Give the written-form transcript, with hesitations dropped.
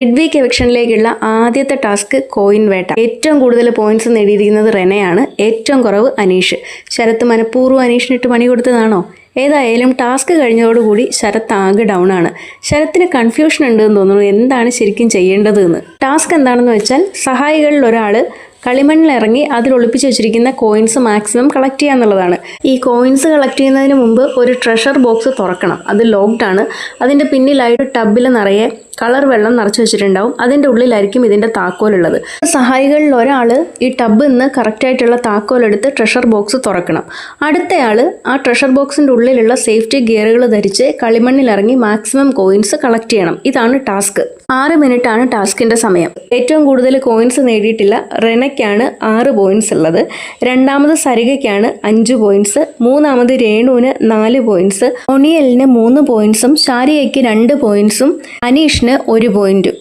Mid week എവിക്ഷനിലേക്കുള്ള ആദ്യത്തെ task coin വേട്ട. ഏറ്റവും കൂടുതൽ പോയിന്റ്സ് നേടിയിരിക്കുന്നത് റെനയാണ്, ഏറ്റവും കുറവ് അനീഷ്. ശരത്ത് മനഃപൂർവ്വം അനീഷിനിട്ട് പണി കൊടുത്തതാണോ? ഏതായാലും ടാസ്ക് കഴിഞ്ഞതോടുകൂടി ശരത്ത് ആകെ ഡൗൺ ആണ്. ശരത്തിന് കൺഫ്യൂഷൻ ഉണ്ടെന്ന് തോന്നുന്നു, എന്താണ് ശരിക്കും ചെയ്യേണ്ടത് എന്ന്. ടാസ്ക് എന്താണെന്ന് വെച്ചാൽ, സഹായികളിൽ ഒരാൾ കളിമണ്ണിലിറങ്ങി അതിൽ ഒളിപ്പിച്ച് വെച്ചിരിക്കുന്ന കോയിൻസ് മാക്സിമം കളക്ട് ചെയ്യുക എന്നുള്ളതാണ്. ഈ കോയിൻസ് കളക്ട് ചെയ്യുന്നതിന് മുമ്പ് ഒരു ട്രഷർ ബോക്സ് തുറക്കണം. അത് ലോക്ക്ഡ് ആണ്. അതിൻ്റെ പിന്നിലായിട്ട് ടബിൽ നിറയെ കളർ വെള്ളം നിറച്ച് വെച്ചിട്ടുണ്ടാവും. അതിൻ്റെ ഉള്ളിലായിരിക്കും ഇതിൻ്റെ താക്കോലുള്ളത്. സഹായികളിൽ ഒരാൾ ഈ ടബിൽ നിന്ന് കറക്റ്റായിട്ടുള്ള താക്കോലെടുത്ത് ട്രഷർ ബോക്സ് തുറക്കണം. അടുത്തയാൾ ആ ട്രഷർ ബോക്സിൻ്റെ ഉള്ളിലുള്ള സേഫ്റ്റി ഗിയറുകൾ ധരിച്ച് കളിമണ്ണിലിറങ്ങി മാക്സിമം കോയിൻസ് കളക്ട് ചെയ്യണം. ഇതാണ് ടാസ്ക്. 6 മിനിറ്റാണ് ടാസ്കിൻ്റെ സമയം. ഏറ്റവും കൂടുതൽ കോയിൻസ് നേടിയിട്ടില്ല റെനയ്ക്കാണ് 6 പോയിന്റ്സ് ഉള്ളത്. രണ്ടാമത് സരികയ്ക്കാണ് 5 പോയിന്റ്സ്. മൂന്നാമത് രേണുവിന് 4 പോയിന്റ്സ്. ഒണിയലിന് 3 പോയിന്റ്സും ഷാരിയയ്ക്ക് 2 പോയിന്റ്സും അനീഷിന് 1 പോയിന്റും.